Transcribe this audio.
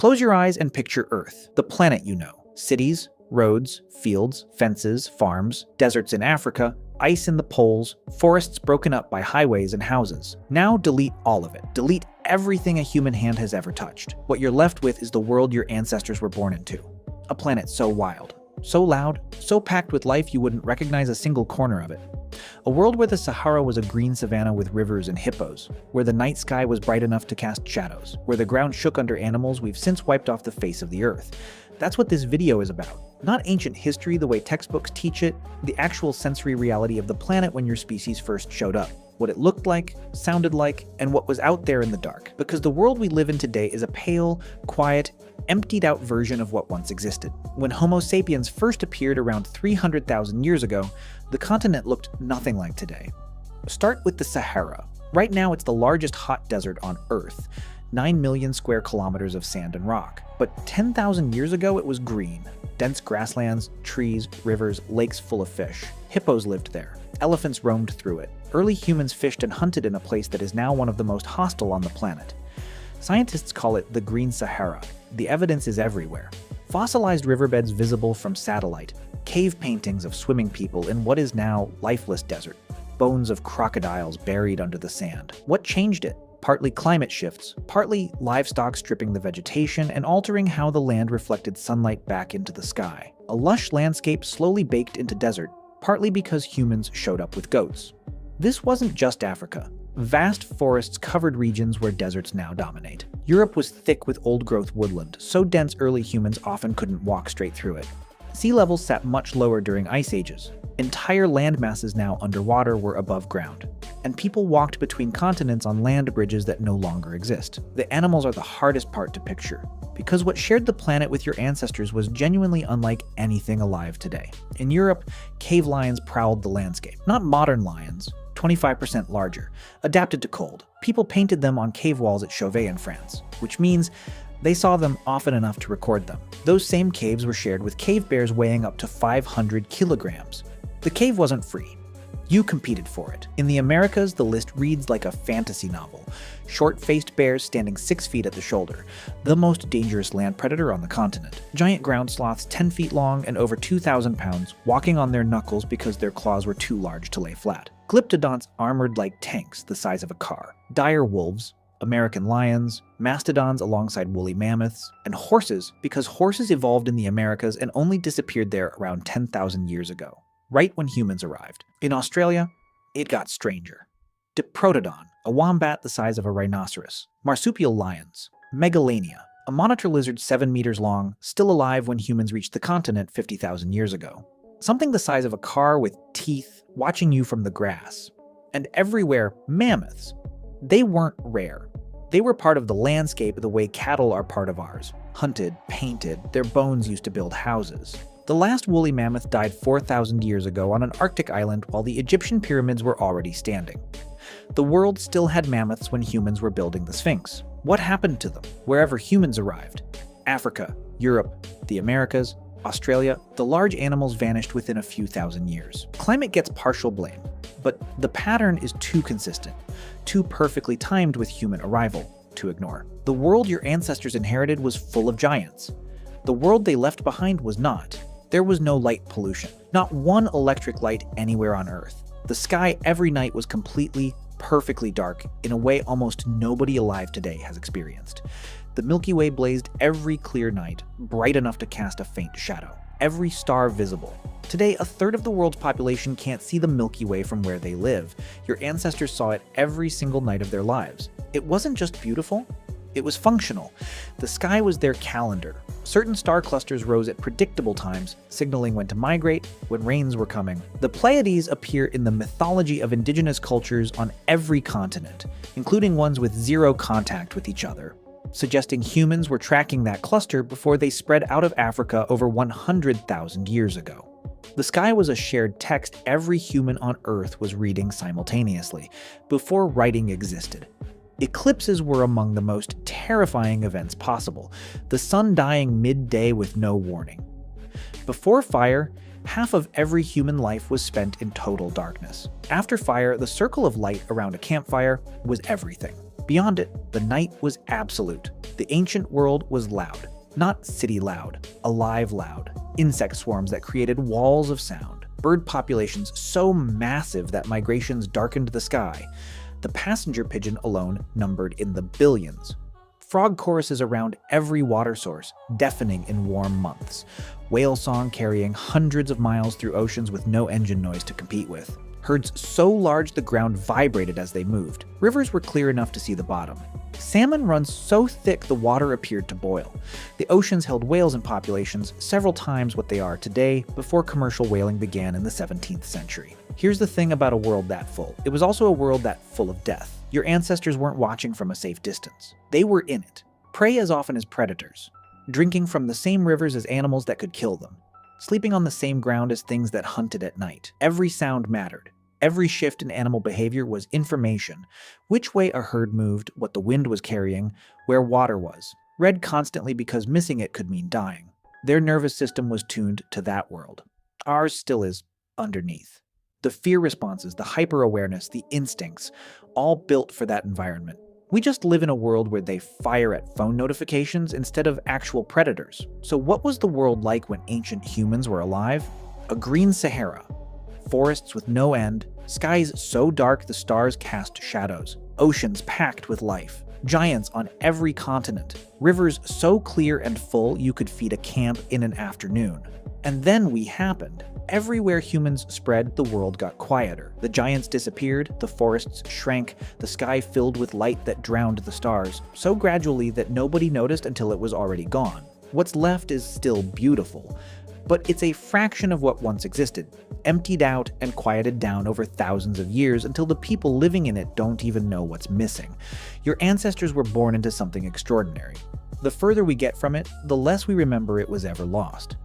Close your eyes and picture Earth, the planet you know. Cities, roads, fields, fences, farms, deserts in Africa, ice in the poles, forests broken up by highways and houses. Now delete all of it. Delete everything a human hand has ever touched. What you're left with is the world your ancestors were born into. A planet so wild, so loud, so packed with life you wouldn't recognize a single corner of it. A world where the Sahara was a green savanna with rivers and hippos, where the night sky was bright enough to cast shadows, where the ground shook under animals we've since wiped off the face of the earth. That's what this video is about. Not ancient history the way textbooks teach it, the actual sensory reality of the planet when your species first showed up. What it looked like, sounded like, and what was out there in the dark. Because the world we live in today is a pale, quiet, emptied-out version of what once existed. When Homo sapiens first appeared around 300,000 years ago, the continent looked nothing like today. Start with the Sahara. Right now it's the largest hot desert on Earth, 9 million square kilometers of sand and rock. But 10,000 years ago it was green. Dense grasslands, trees, rivers, lakes full of fish. Hippos lived there. Elephants roamed through it. Early humans fished and hunted in a place that is now one of the most hostile on the planet. Scientists call it the Green Sahara. The evidence is everywhere. Fossilized riverbeds visible from satellite, cave paintings of swimming people in what is now lifeless desert, bones of crocodiles buried under the sand. What changed it? Partly climate shifts, partly livestock stripping the vegetation and altering how the land reflected sunlight back into the sky. A lush landscape slowly baked into desert, partly because humans showed up with goats. This wasn't just Africa. Vast forests covered regions where deserts now dominate. Europe was thick with old-growth woodland, so dense early humans often couldn't walk straight through it. Sea levels sat much lower during ice ages. Entire land masses now underwater were above ground. And people walked between continents on land bridges that no longer exist. The animals are the hardest part to picture, because what shared the planet with your ancestors was genuinely unlike anything alive today. In Europe, cave lions prowled the landscape. Not modern lions, 25% larger, adapted to cold. People painted them on cave walls at Chauvet in France, which means they saw them often enough to record them. Those same caves were shared with cave bears weighing up to 500 kilograms. The cave wasn't free. You competed for it. In the Americas, the list reads like a fantasy novel. Short-faced bears standing 6 feet at the shoulder, the most dangerous land predator on the continent. Giant ground sloths 10 feet long and over 2,000 pounds, walking on their knuckles because their claws were too large to lay flat. Glyptodonts armored like tanks the size of a car. Dire wolves, American lions, mastodons alongside woolly mammoths, and horses because horses evolved in the Americas and only disappeared there around 10,000 years ago, right when humans arrived. In Australia, it got stranger. Diprotodon, a wombat the size of a rhinoceros. Marsupial lions. Megalania, a monitor lizard 7 meters long, still alive when humans reached the continent 50,000 years ago. Something the size of a car with teeth watching you from the grass. And everywhere, mammoths. They weren't rare. They were part of the landscape the way cattle are part of ours. Hunted, painted, their bones used to build houses. The last woolly mammoth died 4,000 years ago on an Arctic island while the Egyptian pyramids were already standing. The world still had mammoths when humans were building the Sphinx. What happened to them wherever humans arrived? Africa, Europe, the Americas, Australia, the large animals vanished within a few thousand years. Climate gets partial blame, but the pattern is too consistent, too perfectly timed with human arrival to ignore. The world your ancestors inherited was full of giants. The world they left behind was not. There was no light pollution, not one electric light anywhere on Earth. The sky every night was completely, perfectly dark in a way almost nobody alive today has experienced. The Milky Way blazed every clear night, bright enough to cast a faint shadow. Every star visible. Today, a third of the world's population can't see the Milky Way from where they live. Your ancestors saw it every single night of their lives. It wasn't just beautiful, it was functional. The sky was their calendar. Certain star clusters rose at predictable times, signaling when to migrate, when rains were coming. The Pleiades appear in the mythology of indigenous cultures on every continent, including ones with zero contact with each other, suggesting humans were tracking that cluster before they spread out of Africa over 100,000 years ago. The sky was a shared text every human on Earth was reading simultaneously, before writing existed. Eclipses were among the most terrifying events possible, the sun dying midday with no warning. Before fire, half of every human life was spent in total darkness. After fire, the circle of light around a campfire was everything. Beyond it, the night was absolute. The ancient world was loud. Not city loud, alive loud. Insect swarms that created walls of sound. Bird populations so massive that migrations darkened the sky. The passenger pigeon alone numbered in the billions. Frog choruses around every water source, deafening in warm months. Whale song carrying hundreds of miles through oceans with no engine noise to compete with. Herds so large the ground vibrated as they moved. Rivers were clear enough to see the bottom. Salmon runs so thick the water appeared to boil. The oceans held whales in populations several times what they are today before commercial whaling began in the 17th century. Here's the thing about a world that full. It was also a world that full of death. Your ancestors weren't watching from a safe distance. They were in it. Prey as often as predators. Drinking from the same rivers as animals that could kill them. Sleeping on the same ground as things that hunted at night. Every sound mattered. Every shift in animal behavior was information. Which way a herd moved, what the wind was carrying, where water was. Read constantly because missing it could mean dying. Their nervous system was tuned to that world. Ours still is underneath. The fear responses, the hyper-awareness, the instincts, all built for that environment. We just live in a world where they fire at phone notifications instead of actual predators. So what was the world like when ancient humans were alive? A green Sahara. Forests with no end, skies so dark the stars cast shadows, oceans packed with life, giants on every continent, rivers so clear and full you could feed a camp in an afternoon. And then we happened. Everywhere humans spread, the world got quieter. The giants disappeared, the forests shrank, the sky filled with light that drowned the stars, so gradually that nobody noticed until it was already gone. What's left is still beautiful, but it's a fraction of what once existed, emptied out and quieted down over thousands of years until the people living in it don't even know what's missing. Your ancestors were born into something extraordinary. The further we get from it, the less we remember it was ever lost.